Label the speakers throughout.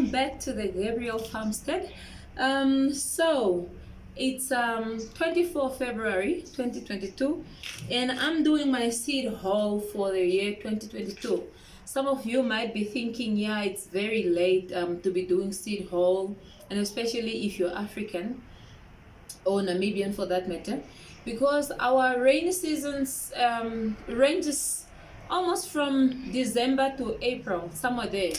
Speaker 1: welcome back to the Gabriel Farmstead. So it's 24 February 2022, and I'm doing my seed haul for the year 2022. Some of you might be thinking, yeah, it's very late to be doing seed haul, and especially if you're African or Namibian for that matter, because our rainy seasons ranges almost from December to April, somewhere there.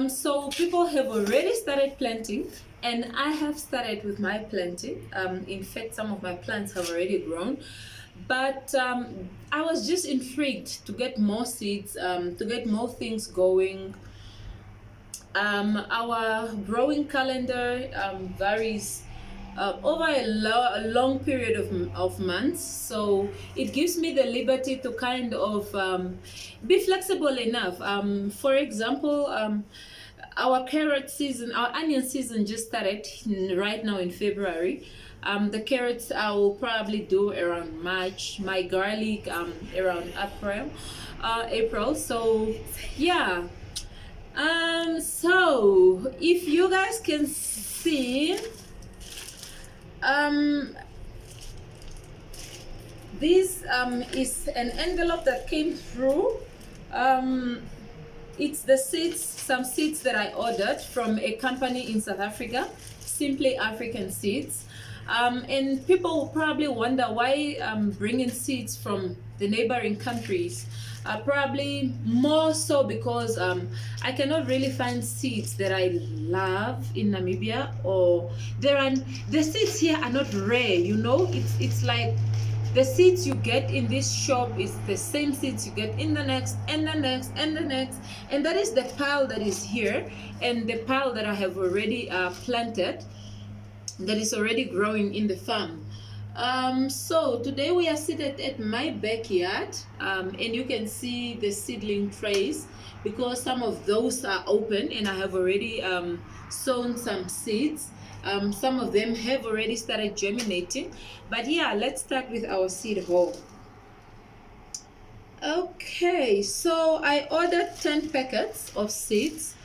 Speaker 1: So people have already started planting, and I have started with my planting. In fact, some of my plants have already grown, but I was just intrigued to get more seeds, to get more things going. Our growing calendar varies over a long period of months, so it gives me the liberty to kind of be flexible enough. For example, our carrot season, our onion season just started right now in February. The carrots I will probably do around March, my garlic around April. So yeah. So if you guys can see, this is an envelope that came through. It's the seeds, some seeds that I ordered from a company in South Africa, Simply African Seeds. And people will probably wonder why I'm bringing seeds from the neighboring countries. Probably more so because I cannot really find seeds that I love in Namibia, or the seeds here are not rare, you know. It's like the seeds you get in this shop is the same seeds you get in the next and the next and the next, and that is the pile that is here and the pile that I have already planted, that is already growing in the farm. So today we are seated at my backyard, and you can see the seedling trays because some of those are open, and I have already sown some seeds. Some of them have already started germinating, but yeah, let's start with our seed haul. Okay, so I ordered 10 packets of seeds.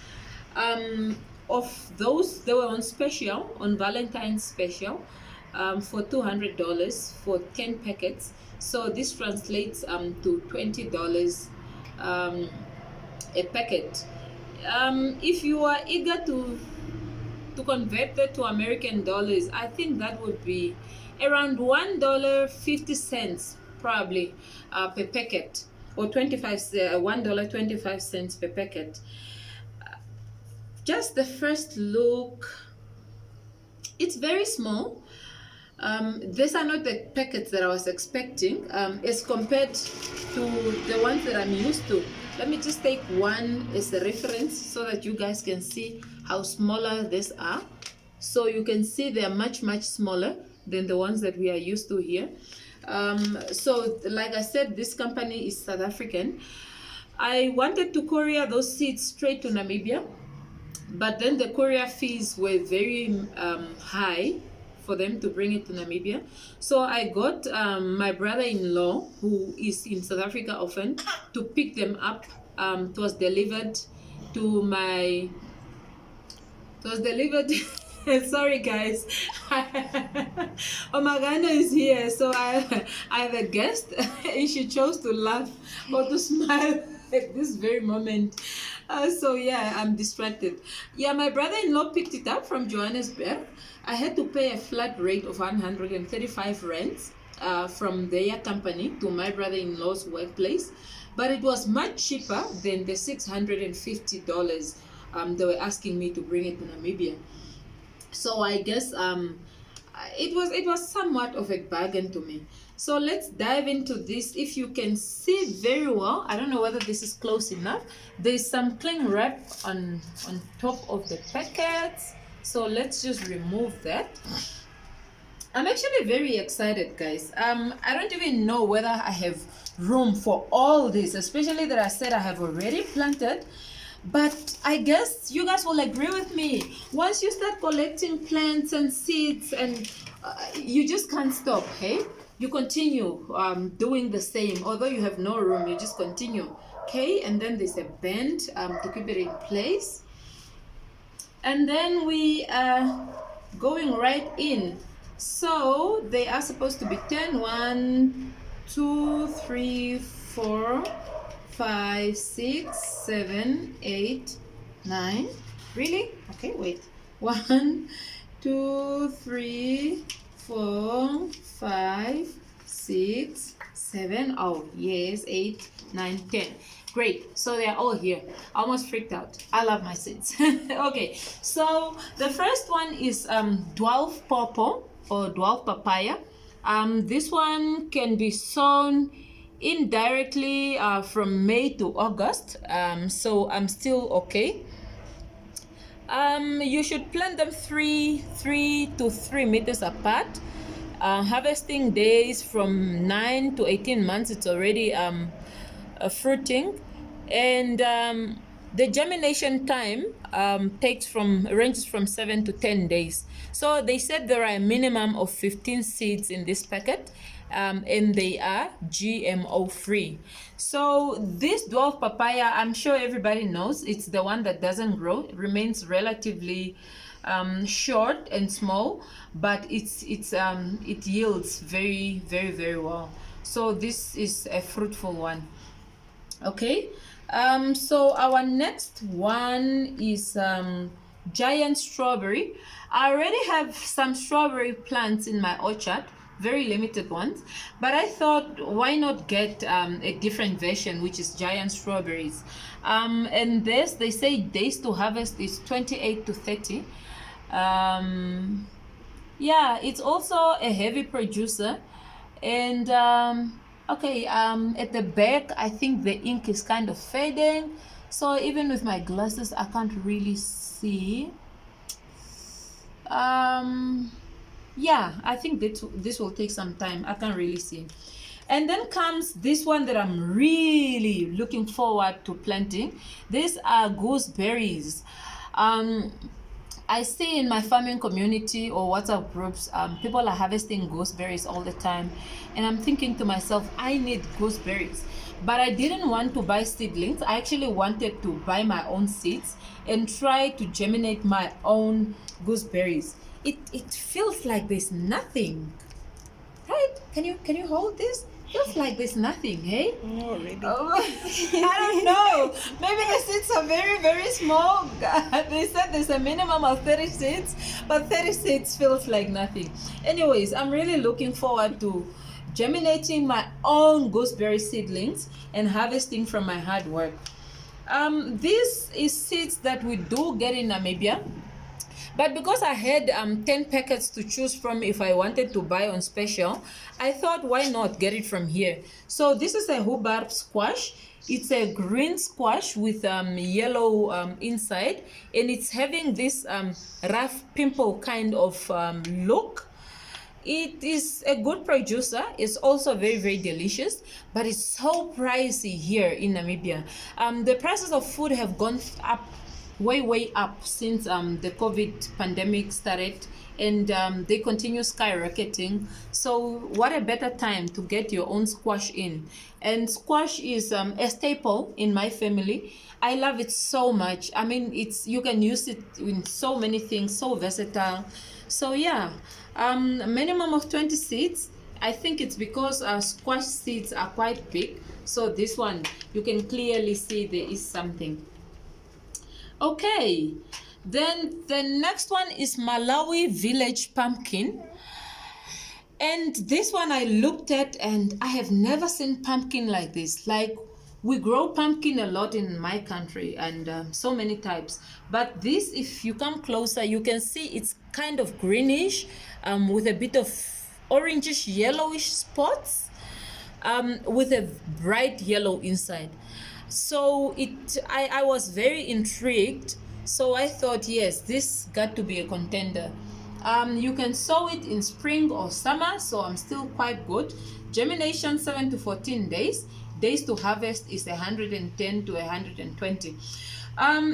Speaker 1: Of those, they were on special, on Valentine's special, for $200 for 10 packets. So this translates to $20 a packet. If you are eager to convert that to American dollars, I think that would be around $1.50 probably per packet, or $1.25 per packet. Just the first look, it's very small. These are not the packets that I was expecting as compared to the ones that I'm used to. Let me just take one as a reference so that you guys can see how smaller these are. So you can see they are much smaller than the ones that we are used to here. So like I said, this company is South African. I wanted to courier those seeds straight to Namibia, but then the courier fees were very high for them to bring it to Namibia. So I got my brother-in-law, who is in South Africa often, to pick them up. It was delivered to my... It was delivered... Sorry guys. Omagana is here, so I have a guest and she chose to laugh or to smile at this very moment. So yeah, I'm distracted. Yeah, my brother-in-law picked it up from Johannesburg. I had to pay a flat rate of 135 rands from their company to my brother-in-law's workplace, but it was much cheaper than the $650 they were asking me to bring it to Namibia. So I guess it was somewhat of a bargain to me. So let's dive into this. If you can see very well, I don't know whether this is close enough. There's some cling wrap on top of the packets. So let's just remove that. I'm actually very excited, guys. I don't even know whether I have room for all this, especially that I said I have already planted. But I guess you guys will agree with me. Once you start collecting plants and seeds, and you just can't stop, hey? You continue doing the same. Although you have no room, you just continue, okay? And then there's a band to keep it in place. And then we are going right in. So they are supposed to be 10. 1, 2, 3, 4, 5, 6, 7, 8, 9. Really? Okay, wait. 1, 2, 3, 4, 5, 6, 7. Oh, yes, 8, 9, 10. Great, so they're all here. I almost freaked out. I love my seeds. Okay, so the first one is Dwarf Pawpaw or Dwarf Papaya. This one can be sown indirectly from May to August. So I'm still okay. You should plant them 3 to 3 meters apart. Harvesting days from 9 to 18 months. It's already fruiting, and the germination time ranges from 7 to 10 days. So they said there are a minimum of 15 seeds in this packet, and they are GMO free. So this dwarf papaya, I'm sure everybody knows, it's the one that doesn't grow. It remains relatively short and small, but it yields very, very, very well. So this is a fruitful one. Okay, so our next one is giant strawberry. I already have some strawberry plants in my orchard, very limited ones, but I thought why not get a different version, which is giant strawberries. And this, they say days to harvest is 28 to 30. Yeah, it's also a heavy producer. And okay, at the back I think the ink is kind of fading, so even with my glasses I can't really see. Yeah, I think this will take some time. I can't really see. And then comes this one that I'm really looking forward to planting. These are gooseberries. I see in my farming community or WhatsApp groups, people are harvesting gooseberries all the time. And I'm thinking to myself, I need gooseberries. But I didn't want to buy seedlings. I actually wanted to buy my own seeds and try to germinate my own gooseberries. It feels like there's nothing, right? Can you hold this? Feels like there's nothing, hey?
Speaker 2: Oh, really?
Speaker 1: Oh, I don't know. Maybe the seeds are very, very small. They said there's a minimum of 30 seeds, but 30 seeds feels like nothing. Anyways, I'm really looking forward to germinating my own gooseberry seedlings and harvesting from my hard work. This is seeds that we do get in Namibia. But because I had 10 packets to choose from if I wanted to buy on special, I thought why not get it from here. So this is a rhubarb squash. It's a green squash with yellow inside, and it's having this rough pimple kind of look. It is a good producer. It's also very, very delicious, but it's so pricey here in Namibia. The prices of food have gone up, way up since the COVID pandemic started, and they continue skyrocketing. So what a better time to get your own squash in. And squash is a staple in my family. I love it so much. I mean, you can use it in so many things, so versatile. So yeah, minimum of 20 seeds. I think it's because squash seeds are quite big. So this one, you can clearly see there is something. Okay, then the next one is Malawi village pumpkin. And this one I looked at and I have never seen pumpkin like this. Like, we grow pumpkin a lot in my country, and so many types. But this, if you come closer, you can see it's kind of greenish with a bit of orangish yellowish spots with a bright yellow inside. So I was very intrigued. So I thought, yes, this got to be a contender. You can sow it in spring or summer, so I'm still quite good. Germination 7 to 14 days. Days to harvest is 110 to 120.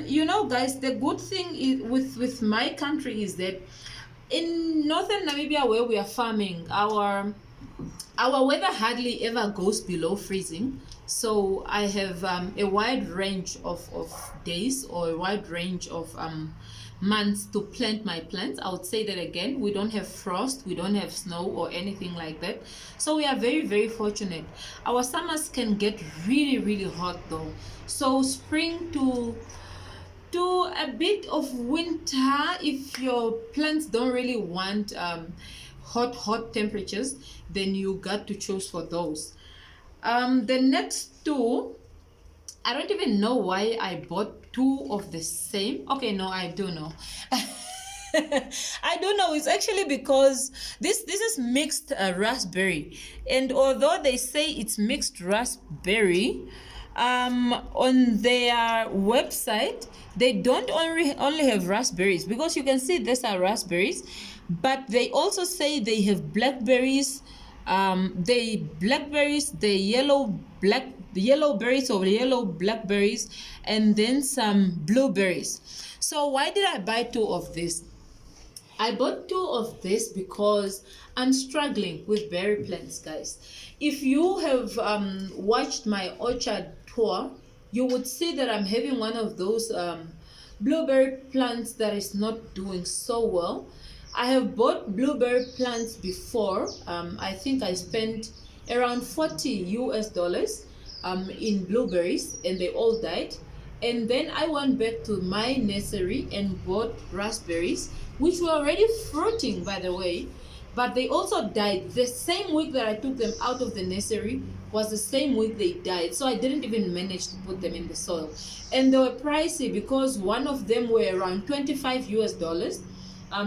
Speaker 1: You know, guys, the good thing is with my country is that in northern Namibia, where we are farming, our weather hardly ever goes below freezing. So I have a wide range of days, or a wide range of months to plant my plants. I would say that again. We don't have frost, we don't have snow or anything like that, so we are very, very fortunate. Our summers can get really, really hot though, so spring to a bit of winter, if your plants don't really want hot temperatures, then you got to choose for those. The next two, I don't even know why I bought two of the same. Okay, no, I do know. I don't know. It's actually because this is mixed raspberry, and although they say it's mixed raspberry, on their website they don't only have raspberries, because you can see these are raspberries, but they also say they have blackberries, the yellow berries or yellow blackberries, and then some blueberries. So why did I buy two of this? I bought two of this because I'm struggling with berry plants, guys. If you have watched my orchard tour, you would see that I'm having one of those blueberry plants that is not doing so well. I have bought blueberry plants before. I think I spent around $40 in blueberries, and they all died. And then I went back to my nursery and bought raspberries, which were already fruiting, by the way, but they also died. The same week that I took them out of the nursery was the same week they died, so I didn't even manage to put them in the soil. And they were pricey because one of them were around $25.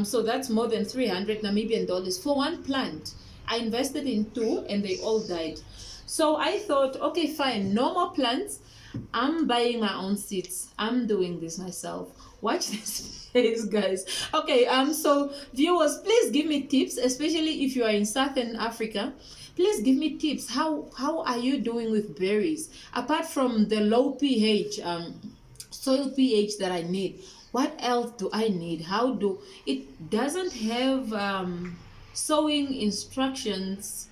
Speaker 1: So that's more than 300 Namibian dollars for one plant. I invested in two and they all died. So I thought, okay, fine, no more plants. I'm buying my own seeds. I'm doing this myself. Watch this face, guys. Okay, so viewers, please give me tips, especially if you are in Southern Africa. Please give me tips. How are you doing with berries? Apart from the low pH, soil pH that I need, what else do I need? How do it doesn't have sowing instructions,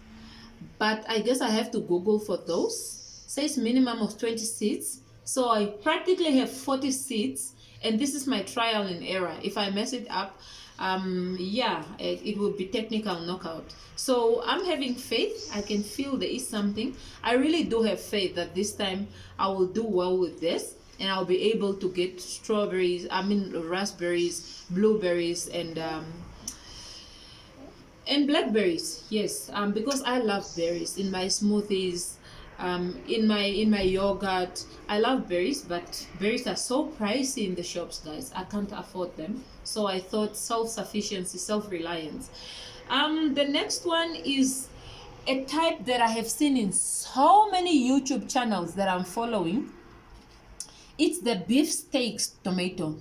Speaker 1: but I guess I have to Google for those. Says minimum of 20 seeds, so I practically have 40 seeds, and this is my trial and error. If I mess it up, yeah, it will be technical knockout. So I'm having faith. I can feel there is something. I really do have faith that this time I will do well with this, and I'll be able to get strawberries, raspberries, blueberries, and blackberries. Yes, because I love berries in my smoothies, in my yogurt. I love berries, but berries are so pricey in the shops, guys. I can't afford them. So I thought self-sufficiency, self-reliance. The next one is a type that I have seen in so many YouTube channels that I'm following. It's the beefsteaks tomato,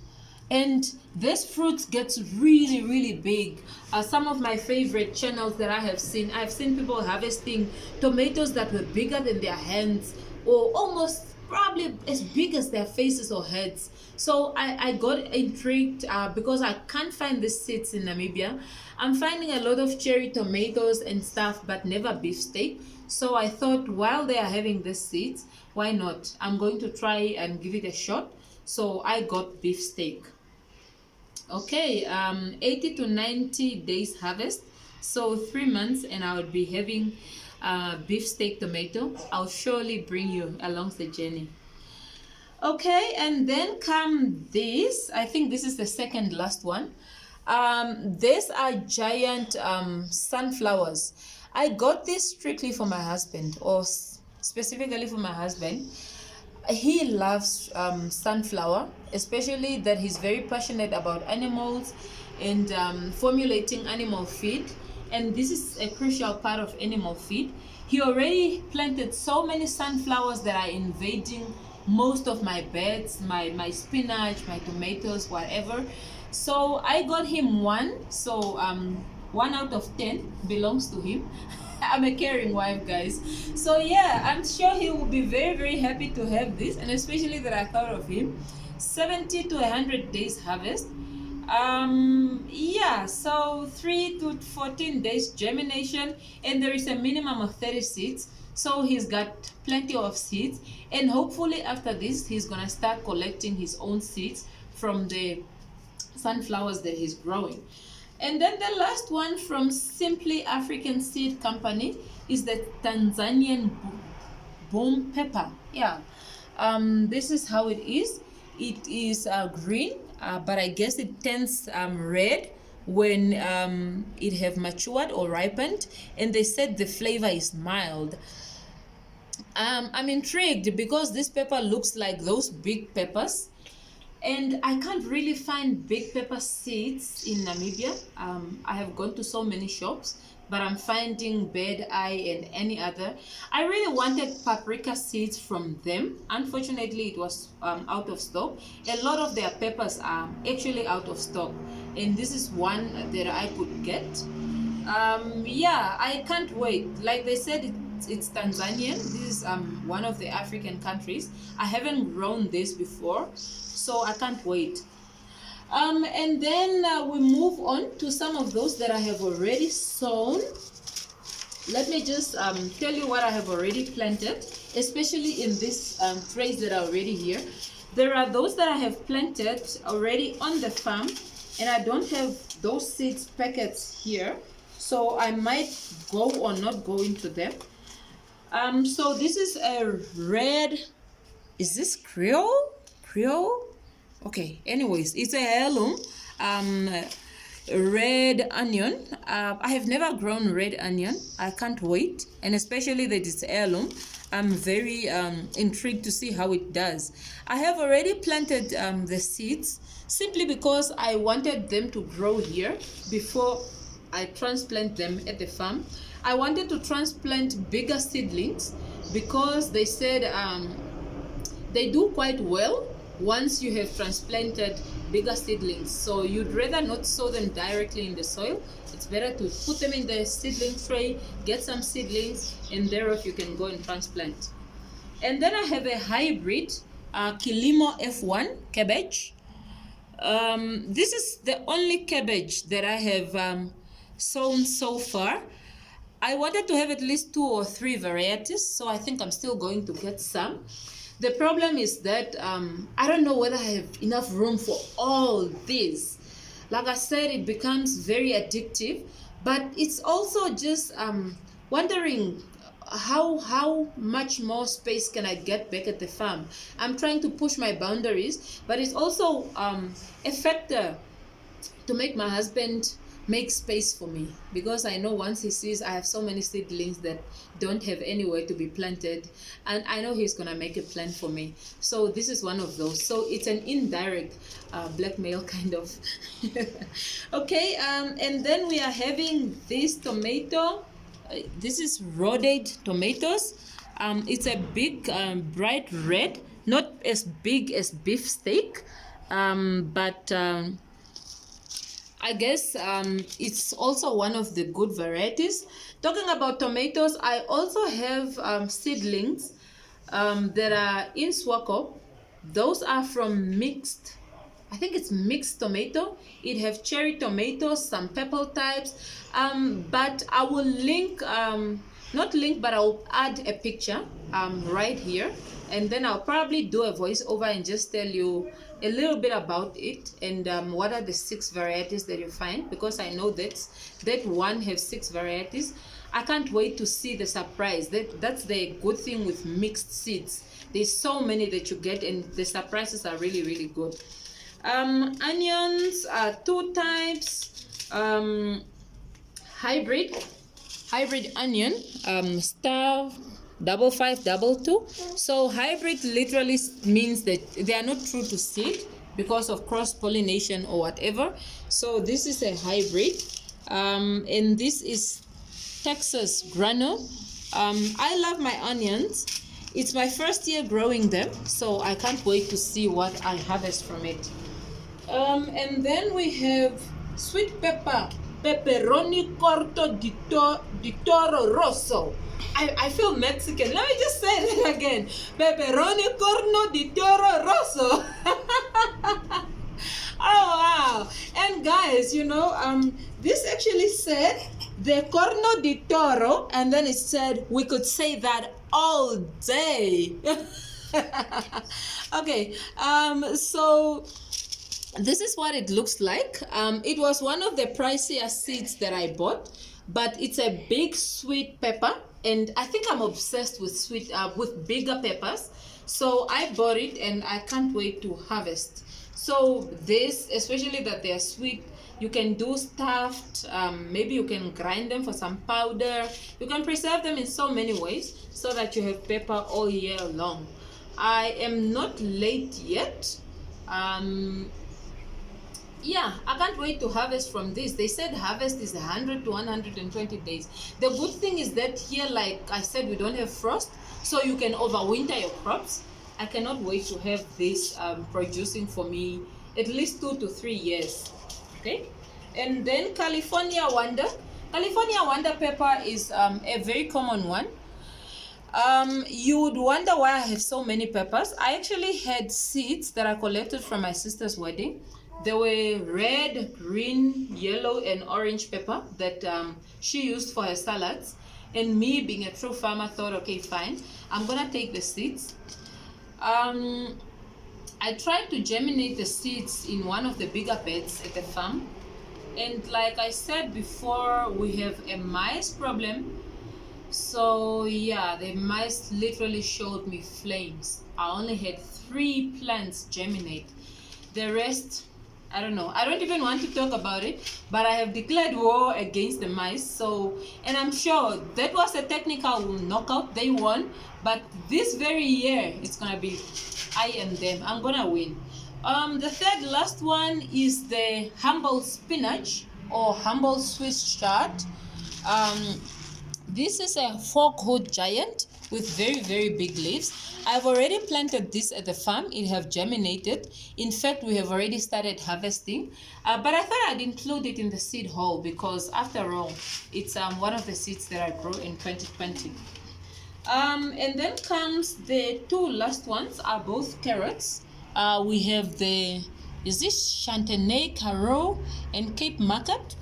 Speaker 1: and this fruit gets really, really big. Some of my favorite channels that I've seen people harvesting tomatoes that were bigger than their hands, or almost probably as big as their faces or heads. So I got intrigued because I can't find these seeds in Namibia. I'm finding a lot of cherry tomatoes and stuff, but never beefsteak. So I thought, while they are having these seeds, why not? I'm going to try and give it a shot. So I got beefsteak. Okay, 80 to 90 days harvest, so 3 months, and I would be having beefsteak tomato. I'll surely bring you along the journey. Okay, and then come this. I think this is the second last one. These are giant sunflowers. I got this strictly for my husband, or specifically for my husband. He loves sunflower, especially that he's very passionate about animals and formulating animal feed, and this is a crucial part of animal feed. He already planted so many sunflowers that are invading most of my beds, my spinach, my tomatoes, whatever. So I got him one. So 1 out of 10 belongs to him. I'm a caring wife, guys. So yeah, I'm sure he will be very, very happy to have this, and especially that I thought of him. 70 to 100 days harvest. Yeah, so 3 to 14 days germination, and there is a minimum of 30 seeds. So he's got plenty of seeds, and hopefully after this he's gonna start collecting his own seeds from the sunflowers that he's growing. And then the last one from Simply African Seed Company is the Tanzanian boom pepper. Yeah, this is how it is. It is green, but I guess it turns red when it have matured or ripened, and they said the flavor is mild. I'm intrigued because this pepper looks like those big peppers, and I can't really find big pepper seeds in Namibia. I have gone to so many shops, but I'm finding Bad Eye and any other. I really wanted paprika seeds from them. Unfortunately, it was out of stock. A lot of their peppers are actually out of stock, and this is one that I could get. Yeah, I can't wait. Like they said, it's Tanzanian. This is one of the African countries. I haven't grown this before, so I can't wait. And then we move on to some of those that I have already sown. Let me just tell you what I have already planted, especially in these trays that are already here. There are those that I have planted already on the farm, and I don't have those seeds packets here, so I might go or not go into them. So this is a red, is this Creole? Okay, anyways, it's a heirloom red onion. I have never grown red onion. I can't wait, and especially that it's heirloom. I'm very intrigued to see how it does. I have already planted the seeds simply because I wanted them to grow here before I transplant them at the farm. I wanted to transplant bigger seedlings because they said they do quite well once you have transplanted bigger seedlings. So you'd rather not sow them directly in the soil. It's better to put them in the seedling tray, get some seedlings, and thereof you can go and transplant. And then I have a hybrid Kilimo F1 cabbage. This is the only cabbage that I have sown so far. I wanted to have at least 2 or 3 varieties, so I think I'm still going to get some. The problem is that I don't know whether I have enough room for all these. Like I said, it becomes very addictive, but it's also just wondering how much more space can I get back at the farm. I'm trying to push my boundaries, but it's also a factor to make my husband make space for me, because I know once he sees I have so many seedlings that don't have anywhere to be planted, and I know he's gonna make a plan for me. So this is one of those. So it's an indirect blackmail kind of. Okay, and then we are having this tomato. This is rodet tomatoes. It's a big bright red, not as big as beef steak, but I guess it's also one of the good varieties. Talking about tomatoes, I also have seedlings that are in Swako. Those are from mixed, I think it's mixed tomato. It have cherry tomatoes, some purple types, but I will link, not link, but I'll add a picture right here, and then I'll probably do a voiceover and just tell you a little bit about it and what are the 6 varieties that you find, because I know that one has 6 varieties. I can't wait to see the surprise. That's the good thing with mixed seeds. There's so many that you get, and the surprises are really, really good. Onions are 2 types. Hybrid onion, star 5522. So hybrid literally means that they are not true to seed because of cross-pollination or whatever. So this is a hybrid, and this is Texas Grano. I love my onions. It's my first year growing them, so I can't wait to see what I harvest from it. And then we have sweet pepper, Roni, Corto, Toro, Rosso. I feel Mexican. Let me just say it again. Roni, Corno, Toro, Rosso. Oh wow! And guys, you know, this actually said the Corno di Toro, and then it said we could say that all day. Okay, so this is what it looks like. It was one of the pricier seeds that I bought, but it's a big sweet pepper, and I think I'm obsessed with with bigger peppers. So I bought it, and I can't wait to harvest. So this, especially that they're sweet, you can do stuffed. Maybe you can grind them for some powder. You can preserve them in so many ways so that you have pepper all year long. I am not late yet. Yeah, I can't wait to harvest from this. They said harvest is 100 to 120 days. The good thing is that here, like I said, we don't have frost, so you can overwinter your crops. I cannot wait to have this producing for me at least 2 to 3 years. Okay, and then California Wanda. California Wanda pepper is a very common one. You would wonder why I have so many peppers. I actually had seeds that I collected from my sister's wedding. They were red, green, yellow, and orange pepper that she used for her salads. And me, being a true farmer, thought, okay, fine, I'm gonna take the seeds. I tried to germinate the seeds in one of the bigger beds at the farm. And like I said before, we have a mice problem. So yeah, the mice literally showed me flames. I only had 3 plants germinate. The rest, I don't know. I don't even want to talk about it, but I have declared war against the mice. So, and I'm sure that was a technical knockout. They won, but this very year, it's gonna be I and them. I'm gonna win. The third last one is the humble spinach or humble Swiss chard. This is a forkhood giant with very, very big leaves. I've already planted this at the farm. It have germinated. In fact, we have already started harvesting. But I thought I'd include it in the seed haul because after all, it's one of the seeds that I grew in 2020. And then comes the 2 last ones are both carrots. We have is this Chantenay, Caro, and Cape Market.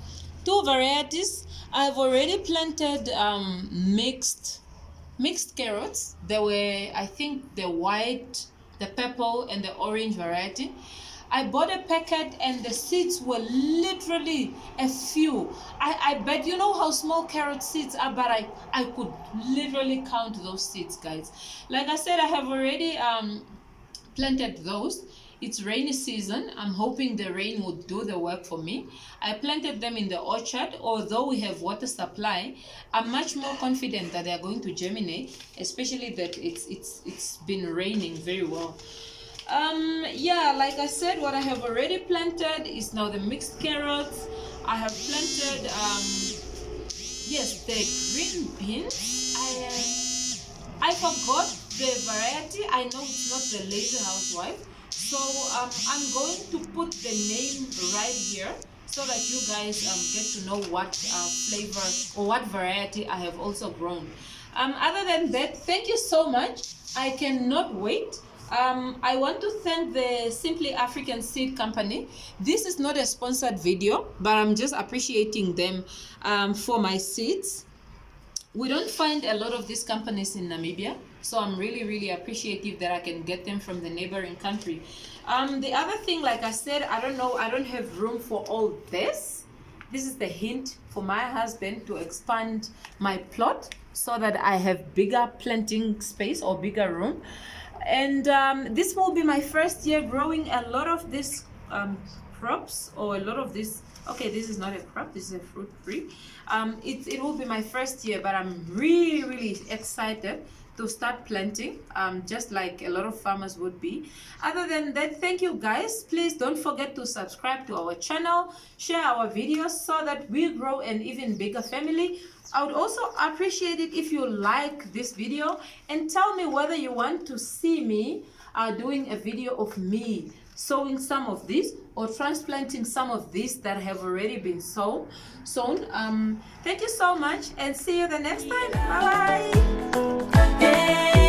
Speaker 1: 2 varieties. I've already planted mixed carrots. There were, I think, the white, the purple, and the orange variety. I bought a packet and the seeds were literally a few. I bet you know how small carrot seeds are, but I could literally count those seeds, guys. Like I said, I have already planted those. It's rainy season. I'm hoping the rain would do the work for me. I planted them in the orchard. Although we have water supply, I'm much more confident that they are going to germinate, especially that it's been raining very well. Yeah, like I said, what I have already planted is now the mixed carrots. I have planted yes, the green beans. I forgot the variety. I know it's not the lazy housewife. So I'm going to put the name right here so that you guys get to know what flavor or what variety I have also grown. Other than that, thank you so much. I cannot wait. I want to thank the Simply African Seed Company. This is not a sponsored video, but I'm just appreciating them for my seeds. We don't find a lot of these companies in Namibia, so I'm really, really appreciative that I can get them from the neighboring country. The other thing, like I said, I don't know, I don't have room for all this. This is the hint for my husband to expand my plot so that I have bigger planting space or bigger room. And this will be my first year growing a lot of these crops or a lot of this. Okay, this is not a crop, this is a fruit tree. It will be my first year, but I'm really, really excited to start planting, just like a lot of farmers would be. Other than that, thank you guys. Please don't forget to subscribe to our channel, share our videos so that we grow an even bigger family. I would also appreciate it if you like this video and tell me whether you want to see me doing a video of me sowing some of this or transplanting some of these that have already been sown. Thank you so much and see you the next time. Bye bye.